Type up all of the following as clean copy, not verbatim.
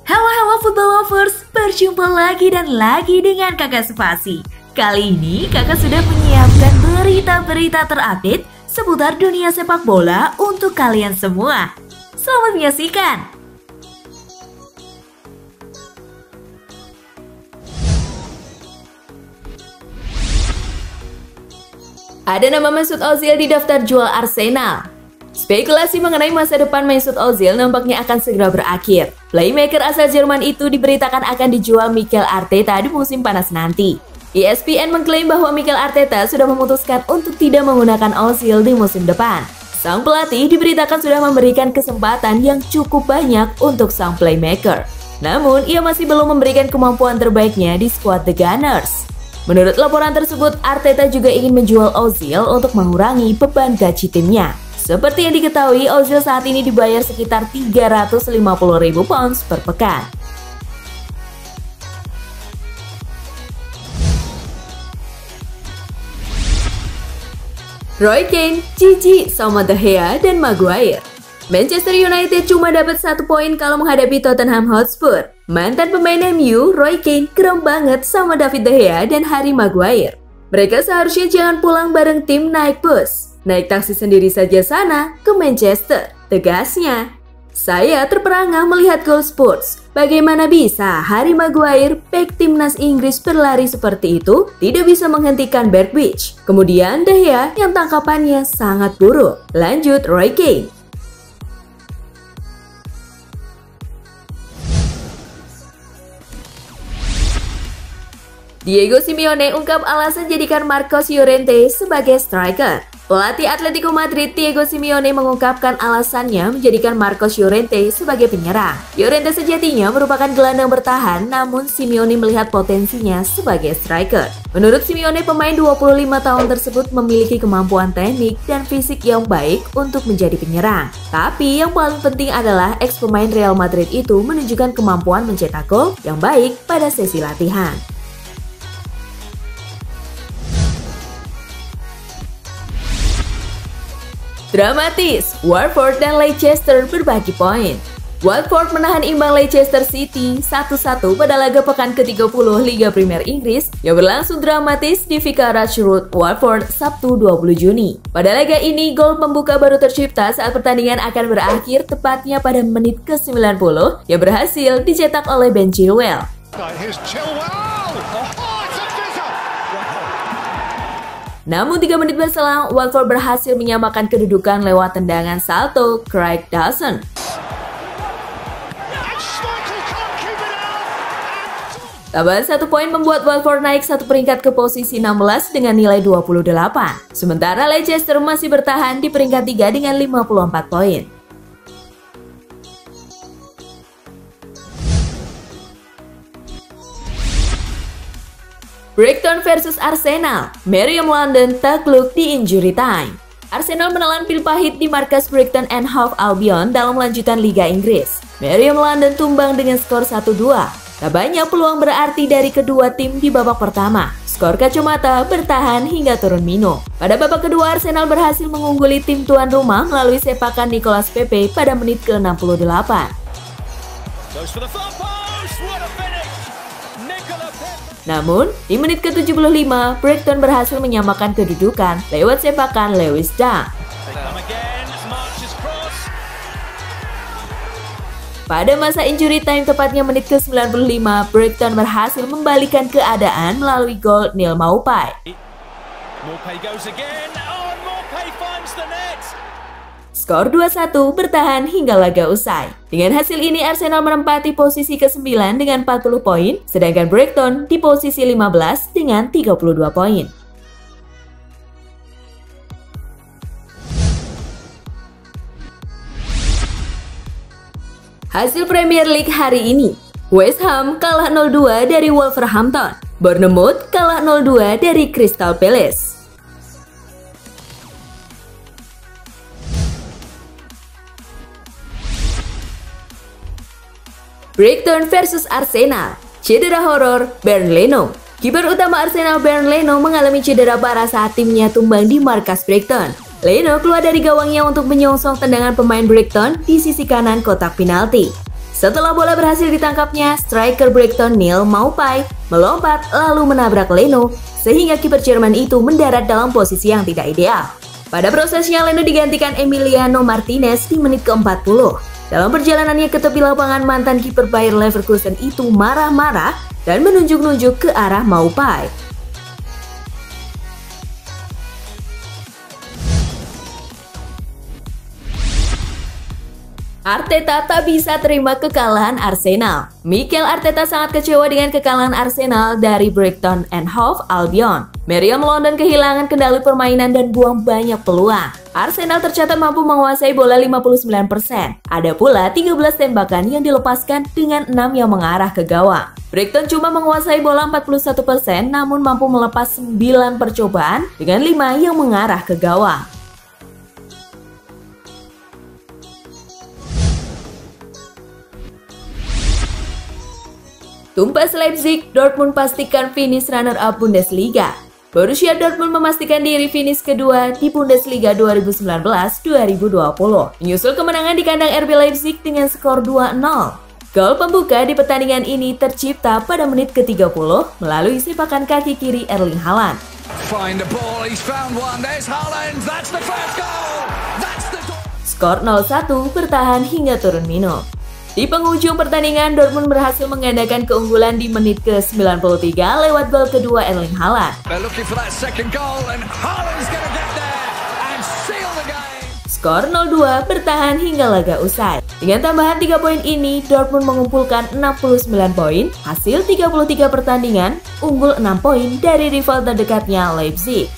Halo football lovers, berjumpa lagi dan lagi dengan Kakak Spasi. Kali ini Kakak sudah menyiapkan berita-berita terupdate seputar dunia sepak bola untuk kalian semua. Selamat menyaksikan. Ada nama Mesut Ozil di daftar jual Arsenal. Spekulasi mengenai masa depan Mesut Ozil nampaknya akan segera berakhir. Playmaker asal Jerman itu diberitakan akan dijual Mikel Arteta di musim panas nanti. ESPN mengklaim bahwa Mikel Arteta sudah memutuskan untuk tidak menggunakan Ozil di musim depan. Sang pelatih diberitakan sudah memberikan kesempatan yang cukup banyak untuk sang playmaker. Namun, ia masih belum memberikan kemampuan terbaiknya di skuad The Gunners. Menurut laporan tersebut, Arteta juga ingin menjual Ozil untuk mengurangi beban gaji timnya. Seperti yang diketahui, Ozil saat ini dibayar sekitar 350.000 pounds per pekan. Roy Keane, Gigi, sama De Gea dan Maguire. Manchester United cuma dapat 1 poin kalau menghadapi Tottenham Hotspur. Mantan pemain MU, Roy Keane, keren banget sama David De Gea dan Harry Maguire. Mereka seharusnya jangan pulang bareng tim naik bus. Naik taksi sendiri saja sana ke Manchester, tegasnya. Saya terperangah melihat Goal Sports. Bagaimana bisa Harry Maguire, bek timnas Inggris berlari seperti itu, tidak bisa menghentikan Bergwijn. Kemudian De Gea yang tangkapannya sangat buruk. Lanjut Roy Keane. Diego Simeone ungkap alasan jadikan Marcos Llorente sebagai striker. Pelatih Atletico Madrid Diego Simeone mengungkapkan alasannya menjadikan Marcos Llorente sebagai penyerang. Llorente sejatinya merupakan gelandang bertahan, namun Simeone melihat potensinya sebagai striker. Menurut Simeone, pemain 25 tahun tersebut memiliki kemampuan teknik dan fisik yang baik untuk menjadi penyerang. Tapi yang paling penting adalah ex-pemain Real Madrid itu menunjukkan kemampuan mencetak gol yang baik pada sesi latihan. Dramatis, Watford dan Leicester berbagi poin. Watford menahan imbang Leicester City 1-1 pada laga pekan ke-30 Liga Premier Inggris yang berlangsung dramatis di Vicarage Road, Watford, Sabtu 20 Juni. Pada laga ini, gol pembuka baru tercipta saat pertandingan akan berakhir tepatnya pada menit ke-90 yang berhasil dicetak oleh Ben Chilwell. Namun 3 menit berselang, Watford berhasil menyamakan kedudukan lewat tendangan salto Craig Dawson. Tambahan 1 poin membuat Watford naik 1 peringkat ke posisi 16 dengan nilai 28. Sementara Leicester masih bertahan di peringkat 3 dengan 54 poin. Brighton versus Arsenal, Meriam London takluk di injury time. Arsenal menelan pil pahit di markas Brighton and Hove Albion dalam lanjutan Liga Inggris. Meriam London tumbang dengan skor 1-2. Tak banyak peluang berarti dari kedua tim di babak pertama. Skor kacamata bertahan hingga turun minum. Pada babak kedua, Arsenal berhasil mengungguli tim tuan rumah melalui sepakan Nicolas Pepe pada menit ke-68. Namun, di menit ke-75, Brighton berhasil menyamakan kedudukan lewat sepakan Lewis Dunk. Pada masa injury time tepatnya menit ke-95, Brighton berhasil membalikan keadaan melalui gol Neil Maupay. Skor 2-1 bertahan hingga laga usai. Dengan hasil ini Arsenal menempati posisi ke-9 dengan 40 poin, sedangkan Brighton di posisi 15 dengan 32 poin. Hasil Premier League hari ini, West Ham kalah 0-2 dari Wolverhampton, Bournemouth kalah 0-2 dari Crystal Palace. Brighton versus Arsenal, cedera horor Bernd Leno. Kiper utama Arsenal Bernd Leno mengalami cedera parah saat timnya tumbang di markas Brighton. Leno keluar dari gawangnya untuk menyongsong tendangan pemain Brighton di sisi kanan kotak penalti. Setelah bola berhasil ditangkapnya, striker Brighton Neil Maupay melompat lalu menabrak Leno, sehingga kiper Jerman itu mendarat dalam posisi yang tidak ideal. Pada prosesnya, Leno digantikan Emiliano Martinez di menit ke-40. Dalam perjalanannya ke tepi lapangan, mantan kiper Bayer Leverkusen itu marah-marah dan menunjuk-nunjuk ke arah Maupay. Arteta tak bisa terima kekalahan Arsenal. Mikel Arteta sangat kecewa dengan kekalahan Arsenal dari Brighton and Hove Albion. Meriam London kehilangan kendali permainan dan buang banyak peluang. Arsenal tercatat mampu menguasai bola 59%. Ada pula 13 tembakan yang dilepaskan dengan 6 yang mengarah ke gawang. Brighton cuma menguasai bola 41%, namun mampu melepas 9 percobaan dengan 5 yang mengarah ke gawang. Tumpas Leipzig, Dortmund pastikan finish runner-up Bundesliga. Borussia Dortmund memastikan diri finish kedua di Bundesliga 2019-2020, menyusul kemenangan di kandang RB Leipzig dengan skor 2-0. Gol pembuka di pertandingan ini tercipta pada menit ke-30 melalui sepakan kaki kiri Erling Haaland. Skor 0-1 bertahan hingga turun minum. Di penghujung pertandingan, Dortmund berhasil menggandakan keunggulan di menit ke-93 lewat gol kedua Erling Haaland. Skor 0-2 bertahan hingga laga usai. Dengan tambahan 3 poin ini, Dortmund mengumpulkan 69 poin, hasil 33 pertandingan, unggul 6 poin dari rival terdekatnya Leipzig.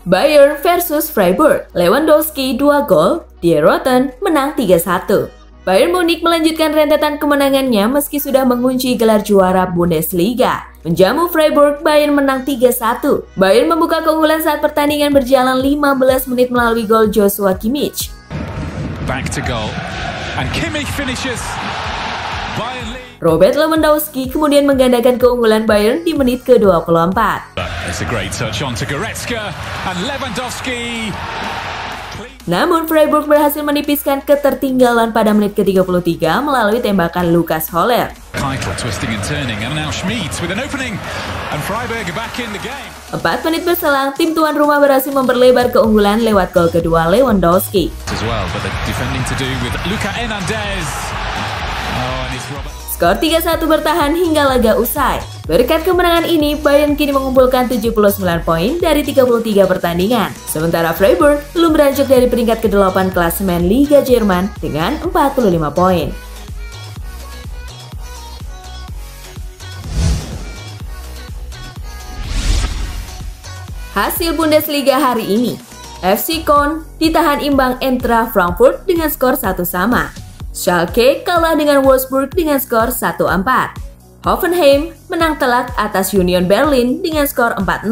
Bayern versus Freiburg, Lewandowski 2 gol, Die Roten menang 3-1. Bayern Munich melanjutkan rentetan kemenangannya meski sudah mengunci gelar juara Bundesliga. Menjamu Freiburg, Bayern menang 3-1. Bayern membuka keunggulan saat pertandingan berjalan 15 menit melalui gol Joshua Kimmich. Back to goal, and Kimmich finishes. Robert Lewandowski kemudian menggandakan keunggulan Bayern di menit ke-24. Namun Freiburg berhasil menipiskan ketertinggalan pada menit ke-33 melalui tembakan Lukas Höhler. 4 menit berselang, tim tuan rumah berhasil memperlebar keunggulan lewat gol kedua Lewandowski. Skor 3-1 bertahan hingga laga usai. Berkat kemenangan ini, Bayern kini mengumpulkan 79 poin dari 33 pertandingan. Sementara Freiburg belum beranjak dari peringkat ke-8 klasemen Liga Jerman dengan 45 poin. Hasil Bundesliga hari ini, FC Köln ditahan imbang Eintracht Frankfurt dengan skor 1-1. Schalke kalah dengan Wolfsburg dengan skor 1-4. Hoffenheim menang telak atas Union Berlin dengan skor 4-0.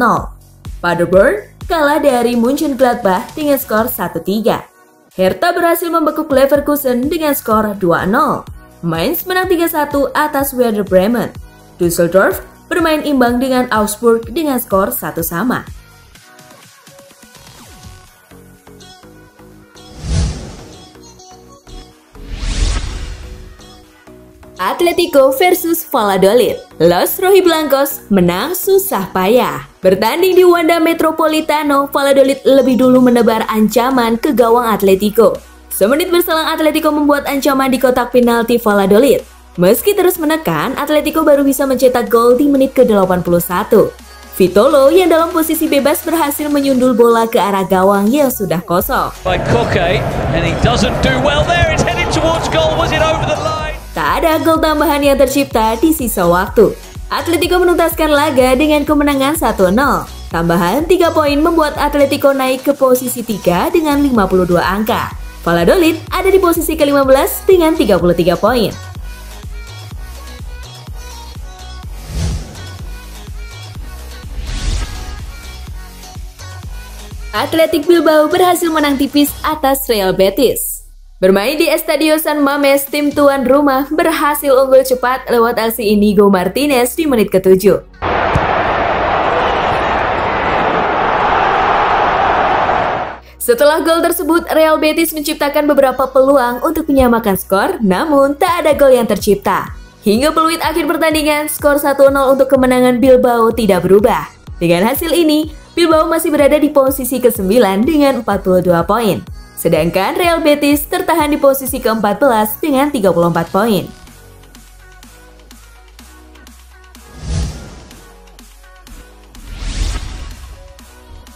Paderborn kalah dari Mönchengladbach dengan skor 1-3. Hertha berhasil membekuk Leverkusen dengan skor 2-0. Mainz menang 3-1 atas Werder Bremen. Düsseldorf bermain imbang dengan Augsburg dengan skor 1-1. Atletico versus Valladolid. Los Rojiblancos menang susah payah. Bertanding di Wanda Metropolitano, Valladolid lebih dulu menebar ancaman ke gawang Atletico. Semenit berselang Atletico membuat ancaman di kotak penalti Valladolid. Meski terus menekan, Atletico baru bisa mencetak gol di menit ke-81. Vitolo yang dalam posisi bebas berhasil menyundul bola ke arah gawang yang sudah kosong. Tak ada gol tambahan yang tercipta di sisa waktu. Atletico menuntaskan laga dengan kemenangan 1-0. Tambahan 3 poin membuat Atletico naik ke posisi 3 dengan 52 angka. Valladolid ada di posisi ke-15 dengan 33 poin. Athletic Bilbao berhasil menang tipis atas Real Betis. Bermain di Estadio San Mamés, tim tuan rumah berhasil unggul cepat lewat aksi Inigo Martinez di menit ke-7. Setelah gol tersebut, Real Betis menciptakan beberapa peluang untuk menyamakan skor, namun tak ada gol yang tercipta. Hingga peluit akhir pertandingan, skor 1-0 untuk kemenangan Bilbao tidak berubah. Dengan hasil ini, Bilbao masih berada di posisi ke-9 dengan 42 poin. Sedangkan Real Betis tertahan di posisi ke-14 dengan 34 poin.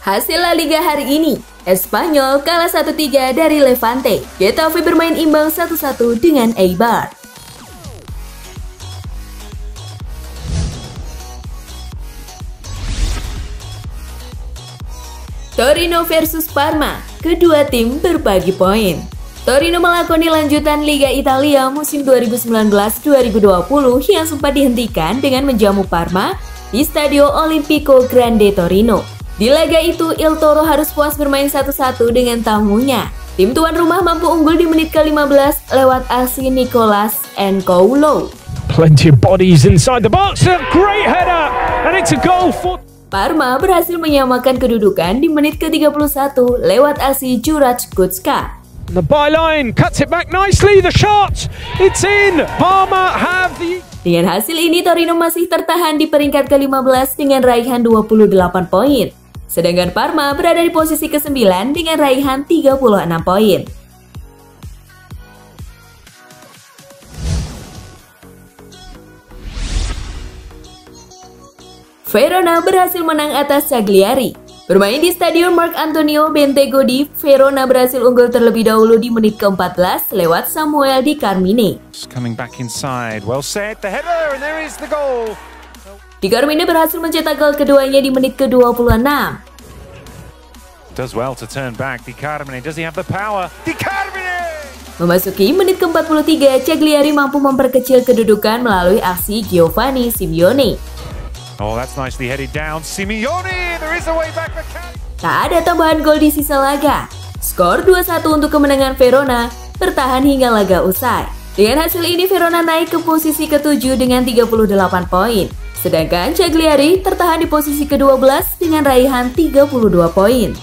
Hasil La Liga hari ini, Espanyol kalah 1-3 dari Levante. Getafe bermain imbang 1-1 dengan Eibar. Torino versus Parma, kedua tim berbagi poin. Torino melakoni lanjutan Liga Italia musim 2019-2020 yang sempat dihentikan dengan menjamu Parma di Stadio Olimpico Grande Torino. Di laga itu, Il Toro harus puas bermain 1-1 dengan tamunya. Tim tuan rumah mampu unggul di menit ke-15 lewat aksi Nicolas N'Koulou. Plenty of bodies inside the box, a great header, and it's a goal for... Parma berhasil menyamakan kedudukan di menit ke-31 lewat aksi Juraj Kucka. The byline cuts it back nicely, the shot, it's in, Parma have the... Dengan hasil ini, Torino masih tertahan di peringkat ke-15 dengan raihan 28 poin. Sedangkan Parma berada di posisi ke-9 dengan raihan 36 poin. Verona berhasil menang atas Cagliari. Bermain di Stadion Marc Antonio Bentegodi, Verona berhasil unggul terlebih dahulu di menit ke-14 lewat Samuel Di Carmine. Coming back inside, well set, the header, and there is the goal. Di Carmine berhasil mencetak gol keduanya di menit ke-26. Does well to turn back, Di Carmine, does he have the power? Di Carmine! Memasuki menit ke-43, Cagliari mampu memperkecil kedudukan melalui aksi Giovanni Simeone. Oh, that's nicely headed down, Simeone, there is a way back for Cagliari. Tak ada tambahan gol di sisa laga. Skor 2-1 untuk kemenangan Verona, bertahan hingga laga usai. Dengan hasil ini, Verona naik ke posisi ke-7 dengan 38 poin. Sedangkan Cagliari tertahan di posisi ke-12 dengan raihan 32 poin.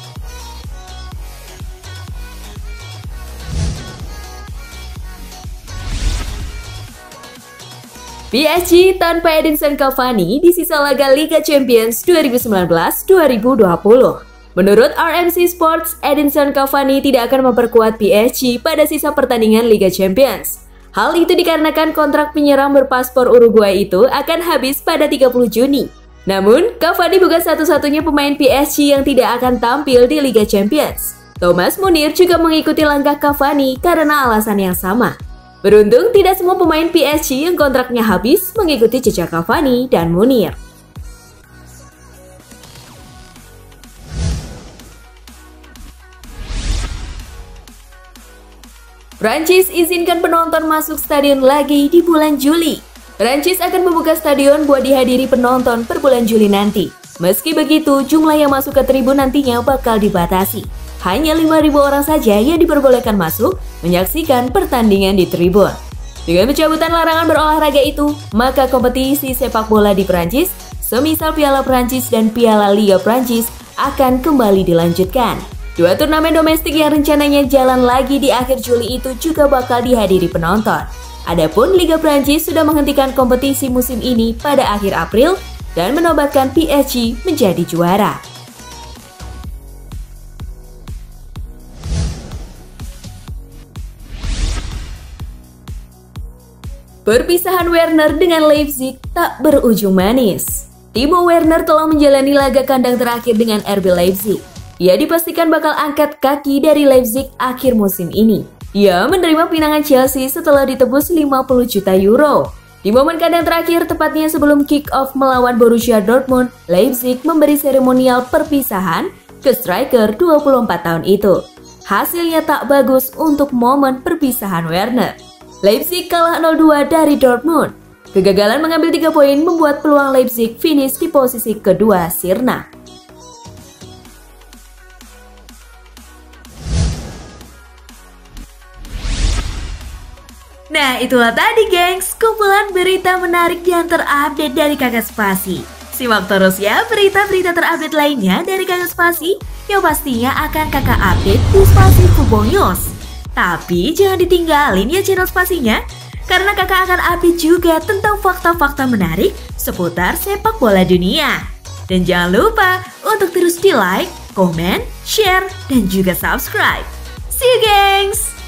PSG tanpa Edinson Cavani di sisa laga Liga Champions 2019-2020. Menurut RMC Sports, Edinson Cavani tidak akan memperkuat PSG pada sisa pertandingan Liga Champions. Hal itu dikarenakan kontrak penyerang berpaspor Uruguay itu akan habis pada 30 Juni. Namun, Cavani bukan satu-satunya pemain PSG yang tidak akan tampil di Liga Champions. Thomas Munir juga mengikuti langkah Cavani karena alasan yang sama. Beruntung tidak semua pemain PSG yang kontraknya habis mengikuti jejak Cavani dan Munir. Prancis izinkan penonton masuk stadion lagi di bulan Juli. Prancis akan membuka stadion buat dihadiri penonton per bulan Juli nanti. Meski begitu, jumlah yang masuk ke tribun nantinya bakal dibatasi. Hanya 5.000 orang saja yang diperbolehkan masuk menyaksikan pertandingan di tribun. Dengan pencabutan larangan berolahraga itu, maka kompetisi sepak bola di Prancis, semisal Piala Prancis dan Piala Liga Prancis, akan kembali dilanjutkan. Dua turnamen domestik yang rencananya jalan lagi di akhir Juli itu juga bakal dihadiri penonton. Adapun Liga Prancis sudah menghentikan kompetisi musim ini pada akhir April dan menobatkan PSG menjadi juara. Perpisahan Werner dengan Leipzig tak berujung manis. Timo Werner telah menjalani laga kandang terakhir dengan RB Leipzig. Ia dipastikan bakal angkat kaki dari Leipzig akhir musim ini. Ia menerima pinangan Chelsea setelah ditebus 50 juta euro. Di momen kandang terakhir, tepatnya sebelum kick-off melawan Borussia Dortmund, Leipzig memberi seremonial perpisahan ke striker 24 tahun itu. Hasilnya tak bagus untuk momen perpisahan Werner. Leipzig kalah 0-2 dari Dortmund. Kegagalan mengambil 3 poin membuat peluang Leipzig finish di posisi kedua sirna. Nah, itulah tadi gengs, kumpulan berita menarik yang terupdate dari Kakak Spasi. Simak terus ya berita-berita terupdate lainnya dari Kakak Spasi yang pastinya akan kakak update di Spasi Football News. Tapi jangan ditinggalin ya channel Spasinya, karena kakak akan update juga tentang fakta-fakta menarik seputar sepak bola dunia. Dan jangan lupa untuk terus di like, komen, share, dan juga subscribe. See you gengs!